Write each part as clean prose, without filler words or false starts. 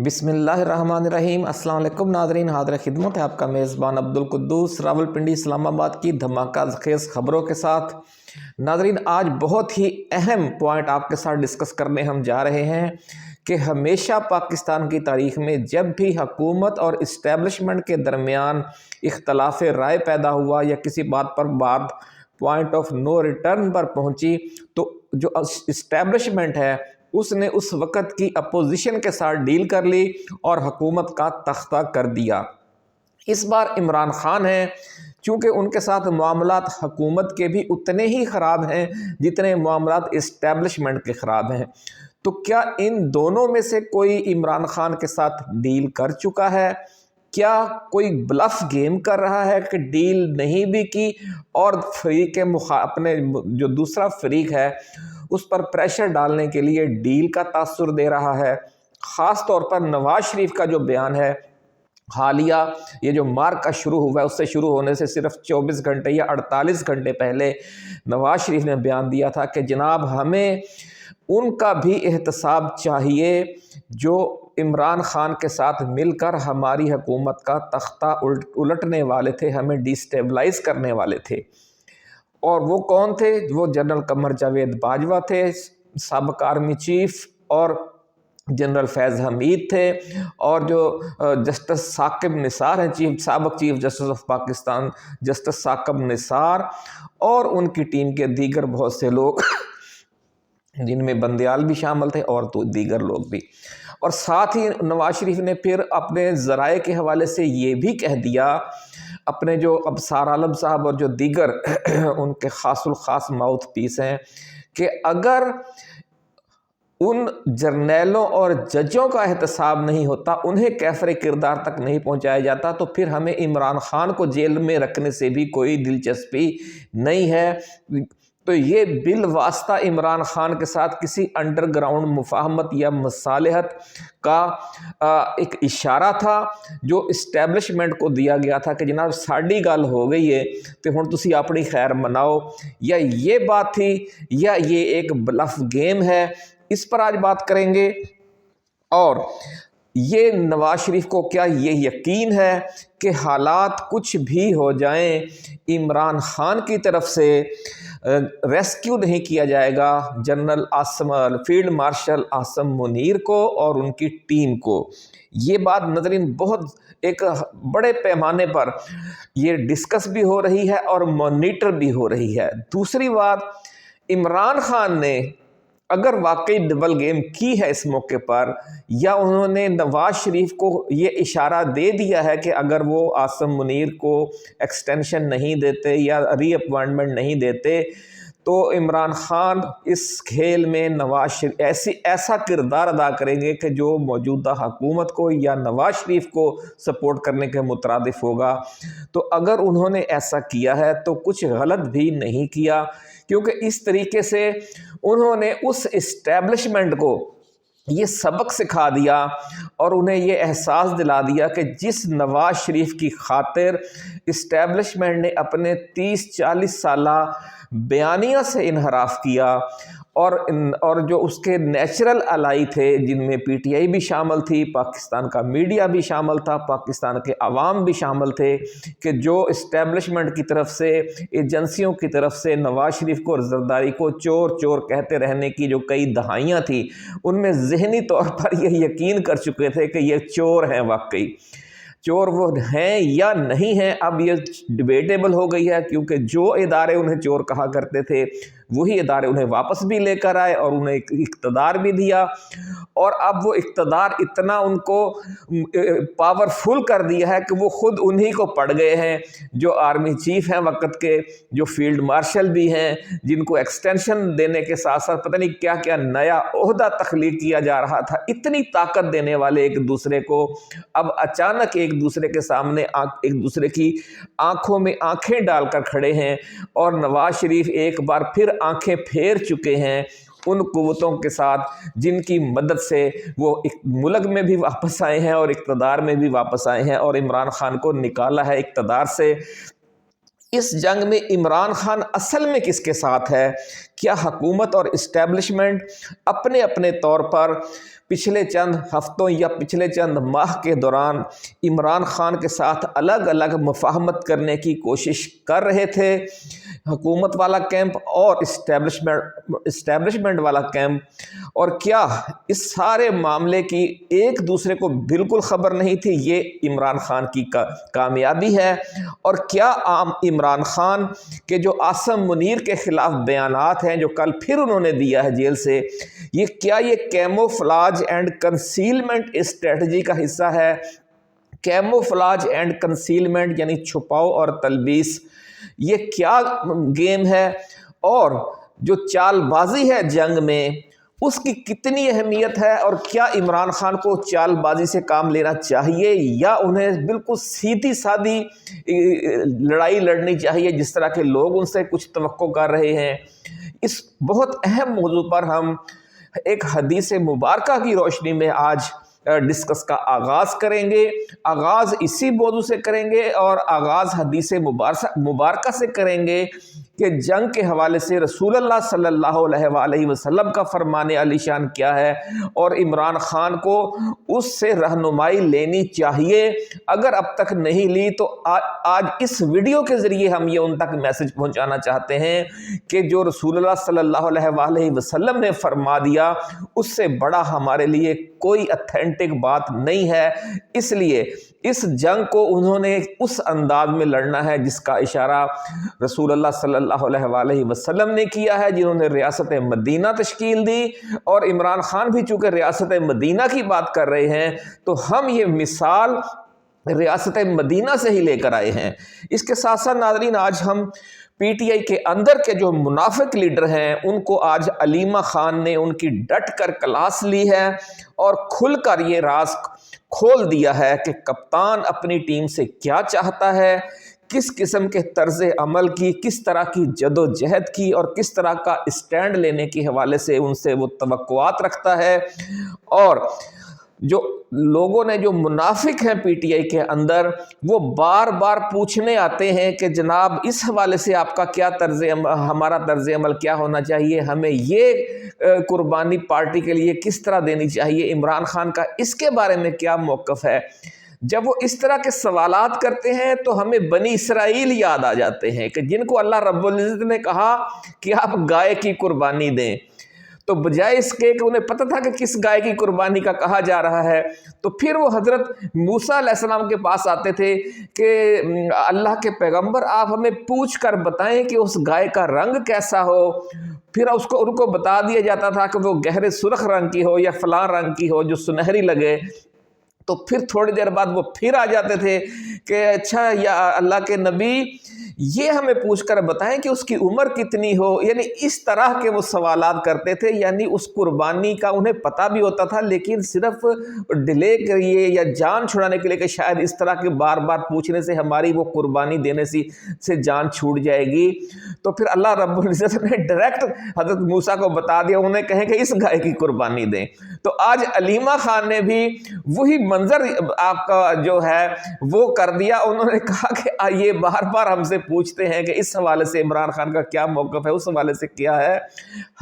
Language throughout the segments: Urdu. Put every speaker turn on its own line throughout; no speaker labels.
بسم اللہ الرحمن الرحیم۔ السلام علیکم ناظرین، حاضر خدمت ہے آپ کا میزبان عبدالقدوس راولپنڈی اسلام آباد کی دھماکہ خیز خبروں کے ساتھ۔ ناظرین، آج بہت ہی اہم پوائنٹ آپ کے ساتھ ڈسکس کرنے ہم جا رہے ہیں کہ ہمیشہ پاکستان کی تاریخ میں جب بھی حکومت اور اسٹیبلشمنٹ کے درمیان اختلاف رائے پیدا ہوا یا کسی بات پر بات پوائنٹ آف نو ریٹرن پر پہنچی تو جو اسٹیبلشمنٹ ہے اس نے اس وقت کی اپوزیشن کے ساتھ ڈیل کر لی اور حکومت کا تختہ کر دیا۔ اس بار عمران خان ہیں، چونکہ ان کے ساتھ معاملات حکومت کے بھی اتنے ہی خراب ہیں جتنے معاملات اسٹیبلشمنٹ کے خراب ہیں، تو کیا ان دونوں میں سے کوئی عمران خان کے ساتھ ڈیل کر چکا ہے؟ کیا کوئی بلف گیم کر رہا ہے کہ ڈیل نہیں بھی کی اور فریق اپنے جو دوسرا فریق ہے اس پر پریشر ڈالنے کے لیے ڈیل کا تاثر دے رہا ہے؟ خاص طور پر نواز شریف کا جو بیان ہے حالیہ، یہ جو مارکا شروع ہوا ہے اس سے شروع ہونے سے صرف 24 گھنٹے یا 48 گھنٹے پہلے نواز شریف نے بیان دیا تھا کہ جناب ہمیں ان کا بھی احتساب چاہیے جو عمران خان کے ساتھ مل کر ہماری حکومت کا تختہ الٹنے والے تھے، ہمیں ڈیسٹیبلائز کرنے والے تھے۔ اور وہ کون تھے؟ وہ جنرل قمر جاوید باجوہ تھے، سابق آرمی چیف، اور جنرل فیض حمید تھے، اور جو جسٹس ثاقب نثار ہیں، سابق chief justice of Pakistan justice Saqib Nisar, اور ان کی ٹیم کے دیگر بہت سے لوگ جن میں بندیال بھی شامل تھے اور تو دیگر لوگ بھی۔ اور ساتھ ہی نواز شریف نے پھر اپنے ذرائع کے حوالے سے یہ بھی کہہ دیا، اپنے جو ابصار عالم صاحب اور جو دیگر ان کے خاص الخاص ماؤتھ پیس ہیں، کہ اگر ان جرنیلوں اور ججوں کا احتساب نہیں ہوتا، انہیں کیفر کردار تک نہیں پہنچایا جاتا، تو پھر ہمیں عمران خان کو جیل میں رکھنے سے بھی کوئی دلچسپی نہیں ہے۔ تو یہ بالواسطہ عمران خان کے ساتھ کسی انڈر گراؤنڈ مفاہمت یا مصالحت کا ایک اشارہ تھا جو اسٹیبلشمنٹ کو دیا گیا تھا کہ جناب ساڑی گل ہو گئی ہے تو ہن تسی اپنی خیر مناؤ، یا یہ بات تھی یا یہ ایک بلف گیم ہے؟ اس پر آج بات کریں گے۔ اور یہ نواز شریف کو کیا یہ یقین ہے کہ حالات کچھ بھی ہو جائیں عمران خان کی طرف سے ریسکیو نہیں کیا جائے گا general field marshal Asim Munir کو اور ان کی ٹیم کو؟ یہ بات ناظرین بہت ایک بڑے پیمانے پر یہ ڈسکس بھی ہو رہی ہے اور مانیٹر بھی ہو رہی ہے۔ دوسری بات، عمران خان نے اگر واقعی ڈبل گیم کی ہے اس موقع پر، یا انہوں نے نواز شریف کو یہ اشارہ دے دیا ہے کہ اگر وہ عاصم منیر کو ایکسٹینشن نہیں دیتے یا ری اپوائنٹمنٹ نہیں دیتے تو عمران خان اس کھیل میں نواز شریف ایسا کردار ادا کریں گے کہ جو موجودہ حکومت کو یا نواز شریف کو سپورٹ کرنے کے مترادف ہوگا۔ تو اگر انہوں نے ایسا کیا ہے تو کچھ غلط بھی نہیں کیا، کیونکہ اس طریقے سے انہوں نے اس اسٹیبلشمنٹ کو یہ سبق سکھا دیا اور انہیں یہ احساس دلا دیا کہ جس نواز شریف کی خاطر اسٹیبلشمنٹ نے اپنے 30-40 سالہ بیانیہ سے انحراف کیا، اور جو اس کے نیچرل الائی تھے جن میں پی ٹی آئی بھی شامل تھی، پاکستان کا میڈیا بھی شامل تھا، پاکستان کے عوام بھی شامل تھے، کہ جو اسٹیبلشمنٹ کی طرف سے ایجنسیوں کی طرف سے نواز شریف کو اور زرداری کو چور چور کہتے رہنے کی جو کئی دہائیاں تھیں، ان میں ذہنی طور پر یہ یقین کر چکے تھے کہ یہ چور ہیں، واقعی چور وہ ہیں یا نہیں ہیں اب یہ ڈیبیٹیبل ہو گئی ہے، کیونکہ جو ادارے انہیں چور کہا کرتے تھے وہی ادارے انہیں واپس بھی لے کر آئے اور انہیں اقتدار بھی دیا، اور اب وہ اقتدار اتنا ان کو پاورفل کر دیا ہے کہ وہ خود انہی کو پڑ گئے ہیں جو آرمی چیف ہیں وقت کے، جو فیلڈ مارشل بھی ہیں، جن کو ایکسٹینشن دینے کے ساتھ ساتھ پتہ نہیں کیا کیا نیا عہدہ تخلیق کیا جا رہا تھا۔ اتنی طاقت دینے والے ایک دوسرے کو اب اچانک ایک دوسرے کے سامنے ایک دوسرے کی آنکھوں میں آنکھیں ڈال کر کھڑے ہیں، اور نواز شریف ایک بار پھر آنکھیں پھیر چکے ہیں ان قوتوں کے ساتھ جن کی مدد سے وہ ملک میں بھی واپس آئے ہیں اور اقتدار میں بھی واپس آئے ہیں اور عمران خان کو نکالا ہے اقتدار سے۔ اس جنگ میں عمران خان اصل میں کس کے ساتھ ہے؟ کیا حکومت اور اسٹیبلشمنٹ اپنے اپنے طور پر پچھلے چند ہفتوں یا پچھلے چند ماہ کے دوران عمران خان کے ساتھ الگ الگ مفاہمت کرنے کی کوشش کر رہے تھے؟ حکومت والا کیمپ اور اسٹیبلشمنٹ والا کیمپ، اور کیا اس سارے معاملے کی ایک دوسرے کو بالکل خبر نہیں تھی؟ یہ عمران خان کی کامیابی ہے۔ اور کیا عمران خان کے جو عاصم منیر کے خلاف بیانات ہیں جو کل پھر انہوں نے دیا ہے جیل سے، کیا یہ کیموفلاج اینڈ کنسیلمنٹ اسٹریٹجی کا حصہ ہے؟ کیموفلاج اینڈ کنسیلمنٹ یعنی چھپاؤ اور تلبیس، یہ کیا گیم ہے؟ اور جو چال بازی ہے جنگ میں، اس کی کتنی اہمیت ہے؟ اور کیا عمران خان کو چال بازی سے کام لینا چاہیے یا انہیں بالکل سیدھی سادھی لڑائی لڑنی چاہیے جس طرح کے لوگ ان سے کچھ توقع کر رہے ہیں؟ اس بہت اہم موضوع پر ہم ایک حدیث مبارکہ کی روشنی میں آج ڈسکس کا آغاز کریں گے۔ آغاز اسی موضوع سے کریں گے اور آغاز حدیث مبارکہ سے کریں گے کہ جنگ کے حوالے سے رسول اللہ صلی اللہ علیہ وآلہ وسلم کا فرمان علی شان کیا ہے، اور عمران خان کو اس سے رہنمائی لینی چاہیے۔ اگر اب تک نہیں لی تو آج اس ویڈیو کے ذریعے ہم یہ ان تک میسج پہنچانا چاہتے ہیں کہ جو رسول اللہ صلی اللہ علیہ وآلہ وسلم نے فرما دیا اس سے بڑا ہمارے لیے کوئی اتھینٹک بات نہیں ہے۔ اس لیے اس جنگ کو انہوں نے اس انداز میں لڑنا ہے جس کا اشارہ رسول اللہ صلی اللہ علیہ وآلہ وسلم نے کیا ہے، جنہوں نے ریاست مدینہ تشکیل دی، اور عمران خان بھی چونکہ ریاست مدینہ کی بات کر رہے ہیں تو ہم یہ مثال ریاست مدینہ سے ہی لے کر آئے ہیں۔ اس کے ساتھ ساتھ ناظرین، آج ہم پی ٹی آئی کے اندر کے جو منافق لیڈر ہیں ان کو آج علیمہ خان نے ان کی ڈٹ کر کلاس لی ہے اور کھل کر یہ راز کھول دیا ہے کہ کپتان اپنی ٹیم سے کیا چاہتا ہے، کس قسم کے طرز عمل کی، کس طرح کی جد و جہد کی، اور کس طرح کا اسٹینڈ لینے کے حوالے سے ان سے وہ توقعات رکھتا ہے۔ اور جو لوگوں نے جو منافق ہیں پی ٹی آئی کے اندر، وہ بار بار پوچھنے آتے ہیں کہ جناب اس حوالے سے آپ کا کیا ہمارا طرز عمل کیا ہونا چاہیے، ہمیں یہ قربانی پارٹی کے لیے کس طرح دینی چاہیے، عمران خان کا اس کے بارے میں کیا موقف ہے۔ جب وہ اس طرح کے سوالات کرتے ہیں تو ہمیں بنی اسرائیل یاد آ جاتے ہیں کہ جن کو اللہ رب العزت نے کہا کہ آپ گائے کی قربانی دیں، تو بجائے اس کے کہ انہیں پتہ تھا کہ کس گائے کی قربانی کا کہا جا رہا ہے، تو پھر وہ حضرت موسیٰ علیہ السلام کے پاس آتے تھے کہ اللہ کے پیغمبر آپ ہمیں پوچھ کر بتائیں کہ اس گائے کا رنگ کیسا ہو۔ پھر ان کو بتا دیا جاتا تھا کہ وہ گہرے سرخ رنگ کی ہو یا فلاں رنگ کی ہو جو سنہری لگے۔ تو پھر تھوڑی دیر بعد وہ پھر آ جاتے تھے کہ اچھا یا اللہ کے نبی یہ ہمیں پوچھ کر بتائیں کہ اس کی عمر کتنی ہو۔ یعنی اس طرح کے وہ سوالات کرتے تھے، یعنی اس قربانی کا انہیں پتہ بھی ہوتا تھا لیکن صرف ڈیلے کریے یا جان چھڑانے کے لیے کہ شاید اس طرح کے بار بار پوچھنے سے ہماری وہ قربانی دینے سے جان چھوٹ جائے گی۔ تو پھر اللہ رب العزت نے ڈائریکٹ حضرت موسیٰ کو بتا دیا، انہیں کہیں کہ اس گائے کی قربانی دیں۔ تو آج علیمہ خان نے بھی وہی منظر آپ کا جو ہے وہ کر دیا۔ انہوں نے کہا کہ یہ بار بار ہم سے پوچھتے ہیں کہ اس حوالے سے عمران خان کا کیا موقف ہے، اس حوالے سے کیا ہے،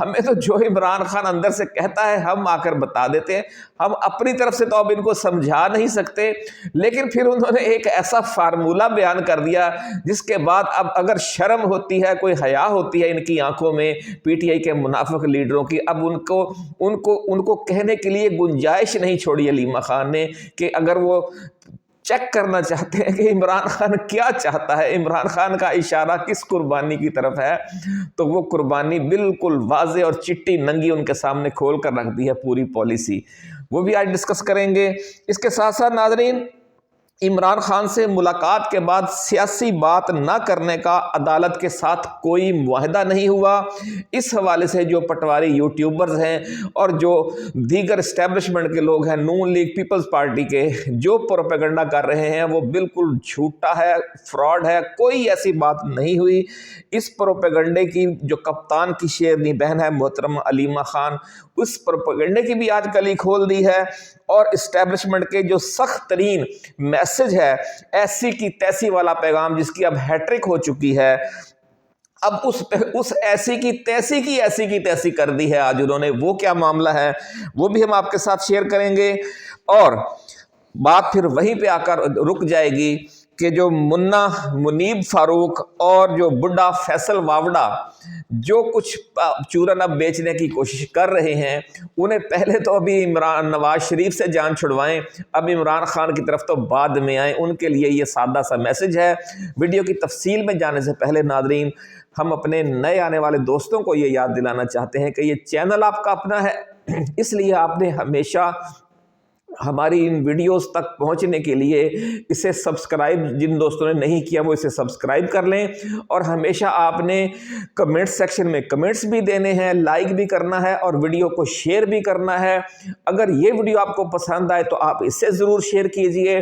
ہمیں تو جو عمران خان اندر سے کہتا ہے ہم آ کر بتا دیتے ہیں، ہم اپنی طرف سے تو اب ان کو سمجھا نہیں سکتے۔ لیکن پھر انہوں نے ایک ایسا فارمولہ بیان کر دیا جس کے بعد اب اگر شرم ہوتی ہے، کوئی حیا ہوتی ہے ان کی آنکھوں میں، پی ٹی آئی کے منافق لیڈروں کی، اب ان کو کہنے کے لیے گنجائش نہیں چھوڑی علیمہ خان نے کہ اگر وہ چیک کرنا چاہتے ہیں کہ عمران خان کیا چاہتا ہے، عمران خان کا اشارہ کس قربانی کی طرف ہے، تو وہ قربانی بالکل واضح اور چٹی ننگی ان کے سامنے کھول کر رکھ دی ہے پوری پالیسی۔ وہ بھی آج ڈسکس کریں گے۔ اس کے ساتھ ساتھ ناظرین، عمران خان سے ملاقات کے بعد سیاسی بات نہ کرنے کا عدالت کے ساتھ کوئی معاہدہ نہیں ہوا۔ اس حوالے سے جو پٹواری یوٹیوبرز ہیں اور جو دیگر اسٹیبلشمنٹ کے لوگ ہیں، نون لیگ پیپلز پارٹی کے، جو پروپیگنڈا کر رہے ہیں وہ بالکل جھوٹا ہے، فراڈ ہے، کوئی ایسی بات نہیں ہوئی۔ اس پروپیگنڈے کی جو کپتان کی شیرنی بہن ہے محترم علیمہ خان، اس پروپیگنڈے کی بھی آج کلی کھول دی ہے، اور اسٹیبلشمنٹ کے جو سخت ترین میسج ہے، ایسی کی تیسی والا پیغام جس کی اب ہیٹرک ہو چکی ہے، اب اس ایسی کی تیسی کر دی ہے آج انہوں نے. وہ کیا معاملہ ہے وہ بھی ہم آپ کے ساتھ شیئر کریں گے. اور بات پھر وہیں پہ آ کر رک جائے گی کہ جو منا منیب فاروق اور جو بڈھا فیصل واوڈا جو کچھ چورن اب بیچنے کی کوشش کر رہے ہیں، انہیں پہلے تو ابھی نواز شریف سے جان چھڑوائیں، اب عمران خان کی طرف تو بعد میں آئیں. ان کے لیے یہ سادہ سا میسج ہے. ویڈیو کی تفصیل میں جانے سے پہلے ناظرین، ہم اپنے نئے آنے والے دوستوں کو یہ یاد دلانا چاہتے ہیں کہ یہ چینل آپ کا اپنا ہے، اس لیے آپ نے ہمیشہ ہماری ان ویڈیوز تک پہنچنے کے لیے اسے سبسکرائب، جن دوستوں نے نہیں کیا وہ اسے سبسکرائب کر لیں. اور ہمیشہ آپ نے کمنٹ سیکشن میں کمنٹس بھی دینے ہیں، لائک بھی کرنا ہے اور ویڈیو کو شیئر بھی کرنا ہے. اگر یہ ویڈیو آپ کو پسند آئے تو آپ اسے ضرور شیئر کیجئے.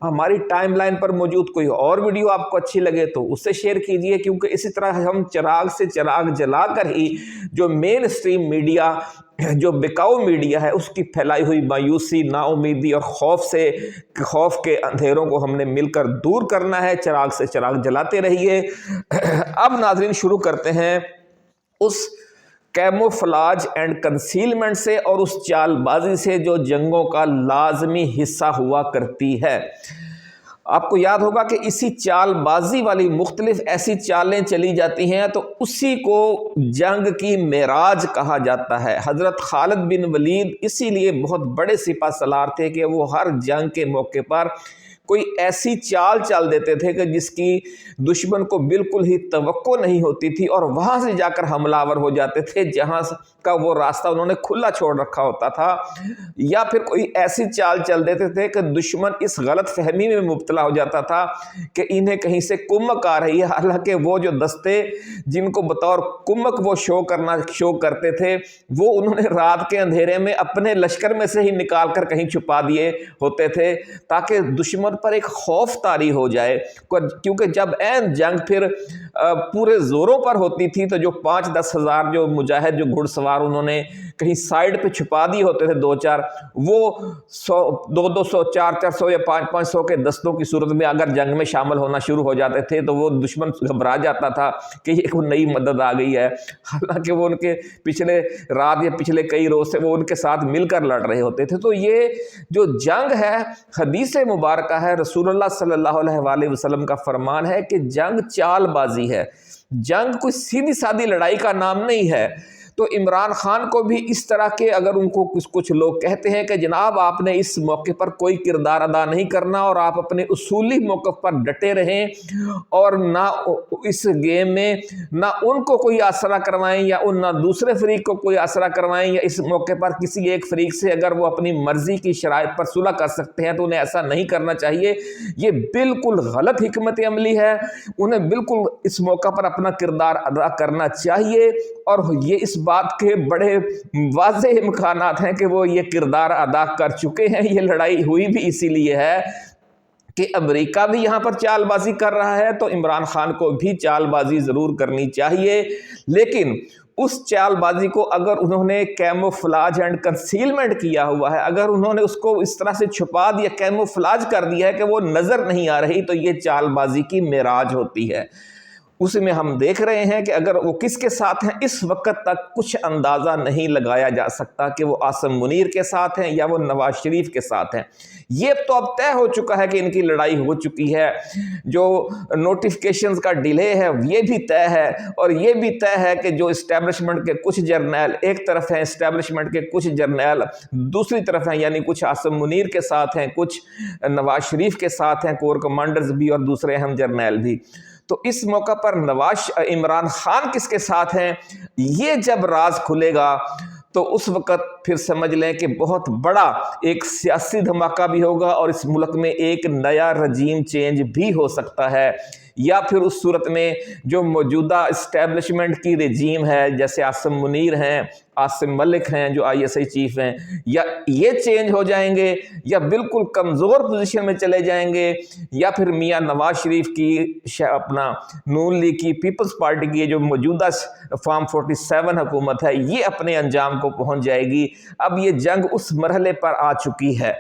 ہماری ٹائم لائن پر موجود کوئی اور ویڈیو آپ کو اچھی لگے تو اسے شیئر کیجئے، کیونکہ اسی طرح ہم چراغ سے چراغ جلا کر ہی جو مین اسٹریم میڈیا، جو بکاؤ میڈیا ہے، اس کی پھیلائی ہوئی مایوسی، نا امیدی اور خوف کے اندھیروں کو ہم نے مل کر دور کرنا ہے. چراغ سے چراغ جلاتے رہیے. اب ناظرین شروع کرتے ہیں اس کیموفلاج اینڈ کنسیلمنٹ سے اور اس چال بازی سے جو جنگوں کا لازمی حصہ ہوا کرتی ہے. آپ کو یاد ہوگا کہ اسی چال بازی والی مختلف ایسی چالیں چلی جاتی ہیں تو اسی کو جنگ کی معراج کہا جاتا ہے. حضرت خالد بن ولید اسی لیے بہت بڑے سپہ سالار تھے کہ وہ ہر جنگ کے موقع پر کوئی ایسی چال چل دیتے تھے کہ جس کی دشمن کو بالکل ہی توقع نہیں ہوتی تھی، اور وہاں سے جا کر حملہ آور ہو جاتے تھے جہاں کا وہ راستہ انہوں نے کھلا چھوڑ رکھا ہوتا تھا. یا پھر کوئی ایسی چال چل دیتے تھے کہ دشمن اس غلط فہمی میں مبتلا ہو جاتا تھا کہ انہیں کہیں سے کمک آ رہی ہے، حالانکہ وہ جو دستے جن کو بطور کمک وہ شو کرتے تھے وہ انہوں نے رات کے اندھیرے میں اپنے لشکر میں سے ہی نکال کر کہیں چھپا دیے ہوتے تھے تاکہ دشمن پر ایک خوف طاری ہو جائے. کیونکہ جب این جنگ پھر پورے زوروں پر ہوتی تھی تو جو 5-10 ہزار جو مجاہد، جو گھڑ سوار انہوں نے کہیں سائیڈ پہ چھپا دیے ہوتے تھے 2-4، وہ 200 400 یا 500 کے دستوں کی صورت میں اگر جنگ میں شامل ہونا شروع ہو جاتے تھے تو وہ دشمن گھبرا جاتا تھا کہ یہ کوئی نئی مدد آ گئی ہے، حالانکہ وہ ان کے پچھلے رات یا پچھلے کئی روز سے وہ ان کے ساتھ مل کر لڑ رہے ہوتے تھے. تو یہ جو جنگ ہے حدیث مبارکہ ہے، رسول اللہ صلی اللہ علیہ وآلہ وسلم کا فرمان ہے کہ جنگ چال بازی ہے. جنگ کوئی سیدھی سادی لڑائی کا نام نہیں ہے. تو عمران خان کو بھی اس طرح کے اگر ان کو کچھ لوگ کہتے ہیں کہ جناب آپ نے اس موقع پر کوئی کردار ادا نہیں کرنا اور آپ اپنے اصولی موقف پر ڈٹے رہیں اور نہ اس گیم میں نہ ان کو کوئی آسرا کروائیں یا نہ دوسرے فریق کو کوئی آسرا کروائیں، یا اس موقع پر کسی ایک فریق سے اگر وہ اپنی مرضی کی شرائط پر صلح کر سکتے ہیں تو انہیں ایسا نہیں کرنا چاہیے. یہ بالکل غلط حکمت عملی ہے. انہیں بالکل اس موقع پر اپنا کردار ادا کرنا چاہیے، اور یہ اس بات کے بڑے واضح امکانات ہیں کہ وہ یہ کردار ادا کر چکے ہیں. یہ لڑائی ہوئی بھی اسی لیے ہے کہ امریکہ بھی یہاں پر چال بازی کر رہا ہے تو عمران خان کو بھی چال بازی ضرور کرنی چاہیے. لیکن اس چال بازی کو اگر انہوں نے کیموفلاج اینڈ کنسیلمنٹ کیا ہوا ہے، اگر انہوں نے اس کو اس طرح سے چھپا دیا، کیموفلاج کر دیا ہے کہ وہ نظر نہیں آ رہی، تو یہ چال بازی کی معراج ہوتی ہے. اس میں ہم دیکھ رہے ہیں کہ اگر وہ کس کے ساتھ ہیں اس وقت تک کچھ اندازہ نہیں لگایا جا سکتا کہ وہ عاصم منیر کے ساتھ ہیں یا وہ نواز شریف کے ساتھ ہیں. یہ تو اب طے ہو چکا ہے کہ ان کی لڑائی ہو چکی ہے. جو نوٹیفکیشنز کا ڈیلے ہے یہ بھی طے ہے، اور یہ بھی طے ہے کہ جو اسٹیبلشمنٹ کے کچھ جرنیل ایک طرف ہیں، اسٹیبلشمنٹ کے کچھ جرنیل دوسری طرف ہیں، یعنی کچھ عاصم منیر کے ساتھ ہیں، کچھ نواز شریف کے ساتھ ہیں، کور کمانڈرز بھی اور دوسرے اہم جرنیل بھی. تو اس موقع پر عمران خان کس کے ساتھ ہیں، یہ جب راز کھلے گا تو اس وقت پھر سمجھ لیں کہ بہت بڑا ایک سیاسی دھماکہ بھی ہوگا اور اس ملک میں ایک نیا رجیم چینج بھی ہو سکتا ہے. یا پھر اس صورت میں جو موجودہ اسٹیبلشمنٹ کی رجیم ہے، جیسے عاصم منیر ہیں، عاصم ملک ہیں جو ISI چیف ہیں، یا یہ چینج ہو جائیں گے یا بالکل کمزور پوزیشن میں چلے جائیں گے، یا پھر میاں نواز شریف کی اپنا نون لیگ کی پیپلز پارٹی کی جو موجودہ فارم 47 حکومت ہے یہ اپنے انجام کو پہنچ جائے گی. اب یہ جنگ اس مرحلے پر آ چکی ہے.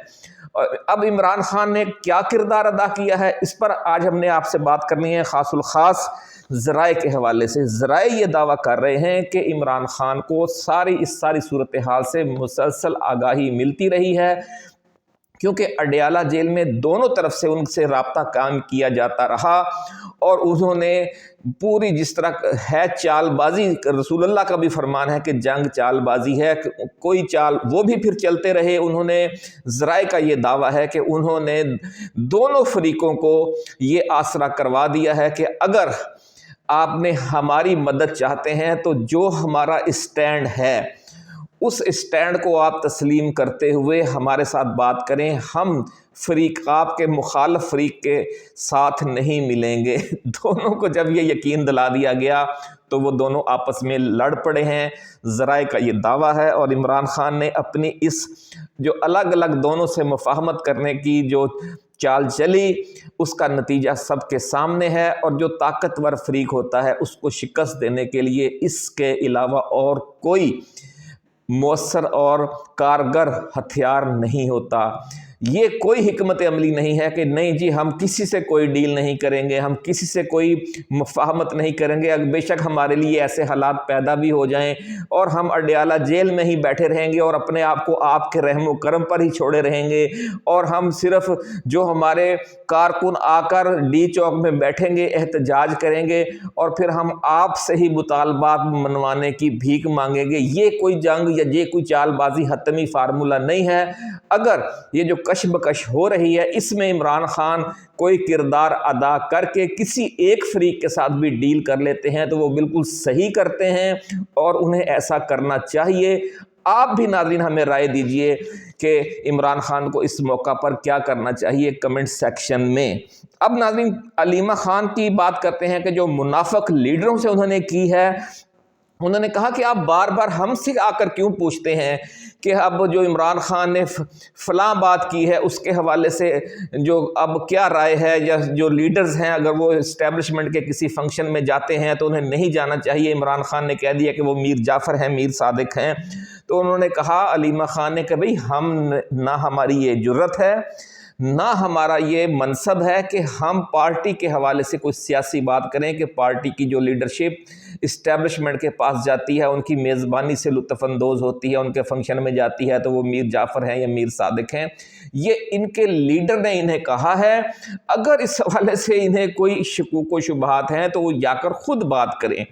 اب عمران خان نے کیا کردار ادا کیا ہے اس پر آج ہم نے آپ سے بات کرنی ہے خاص الخاص. ذرائع کے حوالے سے ذرائع یہ دعویٰ کر رہے ہیں کہ عمران خان کو اس ساری صورتحال سے مسلسل آگاہی ملتی رہی ہے، کیونکہ اڈیالہ جیل میں دونوں طرف سے ان سے رابطہ قائم کیا جاتا رہا، اور انہوں نے پوری جس طرح ہے چال بازی، رسول اللہ کا بھی فرمان ہے کہ جنگ چال بازی ہے، کوئی چال وہ بھی پھر چلتے رہے۔ انہوں نے ذرائع کا یہ دعویٰ ہے کہ انہوں نے دونوں فریقوں کو یہ آسرا کروا دیا ہے کہ اگر آپ نے ہماری مدد چاہتے ہیں تو جو ہمارا اسٹینڈ ہے اس اسٹینڈ کو آپ تسلیم کرتے ہوئے ہمارے ساتھ بات کریں، ہم فریق آپ کے مخالف فریق کے ساتھ نہیں ملیں گے۔ دونوں کو جب یہ یقین دلا دیا گیا تو وہ دونوں آپس میں لڑ پڑے ہیں، ذرائع کا یہ دعویٰ ہے۔ اور عمران خان نے اپنی اس جو الگ الگ دونوں سے مفاہمت کرنے کی جو چال چلی، اس کا نتیجہ سب کے سامنے ہے، اور جو طاقتور فریق ہوتا ہے اس کو شکست دینے کے لیے اس کے علاوہ اور کوئی مؤثر اور کارگر ہتھیار نہیں ہوتا۔ یہ کوئی حکمت عملی نہیں ہے کہ نہیں جی ہم کسی سے کوئی ڈیل نہیں کریں گے، ہم کسی سے کوئی مفاہمت نہیں کریں گے، بے شک ہمارے لیے ایسے حالات پیدا بھی ہو جائیں اور ہم اڈیالہ جیل میں ہی بیٹھے رہیں گے اور اپنے آپ کو آپ کے رحم و کرم پر ہی چھوڑے رہیں گے، اور ہم صرف جو ہمارے کارکن آ کر ڈی چوک میں بیٹھیں گے، احتجاج کریں گے اور پھر ہم آپ سے ہی مطالبات منوانے کی بھیک مانگیں گے۔ یہ کوئی جنگ یا یہ کوئی چال بازی حتمی فارمولہ نہیں ہے۔ اگر یہ جو کش بکش ہو رہی ہے اس میں عمران خان کوئی کردار ادا کر کے کسی ایک فریق کے ساتھ بھی ڈیل کر لیتے ہیں تو وہ بالکل صحیح کرتے ہیں اور انہیں ایسا کرنا چاہیے۔ آپ بھی ناظرین ہمیں رائے دیجئے کہ عمران خان کو اس موقع پر کیا کرنا چاہیے کمنٹ سیکشن میں۔ اب ناظرین علیمہ خان کی بات کرتے ہیں کہ جو منافق لیڈروں سے انہوں نے کی ہے، انہوں نے کہا کہ آپ بار بار ہم سے آ کر کیوں پوچھتے ہیں کہ اب جو عمران خان نے فلاں بات کی ہے اس کے حوالے سے جو اب کیا رائے ہے، یا جو لیڈرز ہیں اگر وہ اسٹیبلشمنٹ کے کسی فنکشن میں جاتے ہیں تو انہیں نہیں جانا چاہیے۔ عمران خان نے کہہ دیا کہ وہ میر جعفر ہیں، میر صادق ہیں، تو انہوں نے کہا علیمہ خان نے کہ بھئی ہم نہ ہماری یہ جرت ہے نہ ہمارا یہ منصب ہے کہ ہم پارٹی کے حوالے سے کوئی سیاسی بات کریں کہ پارٹی کی جو لیڈرشپ اسٹیبلشمنٹ کے پاس جاتی ہے، ان کی میزبانی سے لطف اندوز ہوتی ہے، ان کے فنکشن میں جاتی ہے تو وہ میر جعفر ہیں یا میر صادق ہیں، یہ ان کے لیڈر نے انہیں کہا ہے۔ اگر اس حوالے سے انہیں کوئی شکوک و شبہات ہیں تو وہ جا کر خود بات کریں۔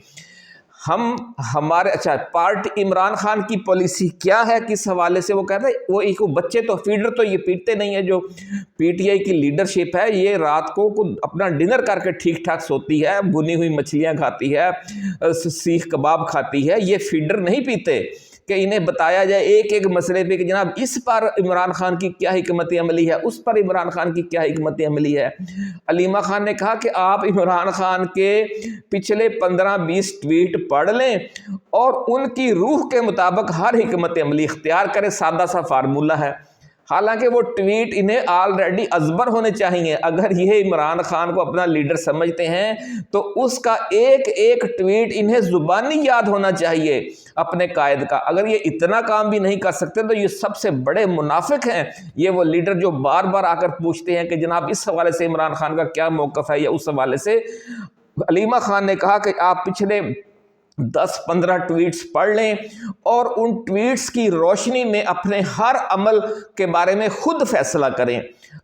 اچھا پارٹی عمران خان کی پالیسی کیا ہے کس حوالے سے، وہ کہتا ہے وہ ایک بچے تو فیڈر تو یہ پیٹتے نہیں ہے، جو پی ٹی آئی کی لیڈرشپ ہے یہ رات کو اپنا ڈنر کر کے ٹھیک ٹھاک سوتی ہے، بھنی ہوئی مچھلیاں کھاتی ہے، سیخ کباب کھاتی ہے، یہ فیڈر نہیں پیتے کہ انہیں بتایا جائے ایک ایک مسئلے پہ کہ جناب اس پر عمران خان کی کیا حکمت عملی ہے، اس پر عمران خان کی کیا حکمت عملی ہے۔ علیمہ خان نے کہا کہ آپ عمران خان کے پچھلے 15-20 ٹویٹ پڑھ لیں اور ان کی روح کے مطابق ہر حکمت عملی اختیار کریں، سادہ سا فارمولہ ہے۔ حالانکہ وہ ٹویٹ انہیں آلریڈی ازبر ہونے چاہیے۔ اگر یہ عمران خان کو اپنا لیڈر سمجھتے ہیں تو اس کا ایک ایک ٹویٹ انہیں زبانی یاد ہونا چاہیے اپنے قائد کا۔ اگر یہ اتنا کام بھی نہیں کر سکتے تو یہ سب سے بڑے منافق ہیں، یہ وہ لیڈر جو بار بار آ کر پوچھتے ہیں کہ جناب اس حوالے سے عمران خان کا کیا موقف ہے یا اس حوالے سے۔ علیمہ خان نے کہا کہ آپ پچھلے 10-15 ٹویٹس پڑھ لیں اور ان ٹویٹس کی روشنی میں اپنے ہر عمل کے بارے میں خود فیصلہ کریں۔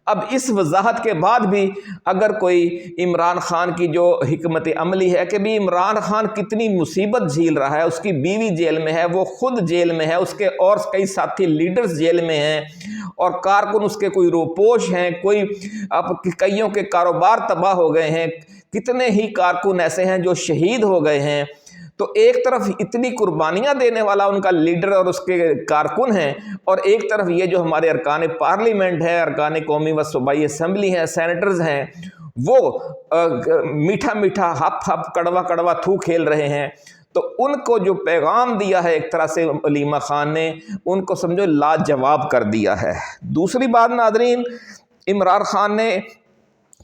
اب اس وضاحت کے بعد بھی اگر کوئی عمران خان کی جو حکمت عملی ہے کہ بھی عمران خان کتنی مصیبت جھیل رہا ہے، اس کی بیوی جیل میں ہے، وہ خود جیل میں ہے، اس کے اور کئی ساتھی لیڈرز جیل میں ہیں اور کارکن اس کے کوئی روپوش ہیں، کئیوں کے کاروبار تباہ ہو گئے ہیں، کتنے ہی کارکن ایسے ہیں جو شہید ہو گئے ہیں، تو ایک طرف اتنی قربانیاں دینے والا ان کا لیڈر اور اس کے کارکن ہیں، اور ایک طرف یہ جو ہمارے ارکان پارلیمنٹ ہے، ارکان قومی و صوبائی اسمبلی ہیں، سینیٹرز ہیں، وہ میٹھا میٹھا ہپ ہپ کڑوا کڑوا تھو کھیل رہے ہیں۔ تو ان کو جو پیغام دیا ہے ایک طرح سے علیمہ خان نے، ان کو سمجھو لاجواب کر دیا ہے۔ دوسری بات ناظرین، عمران خان نے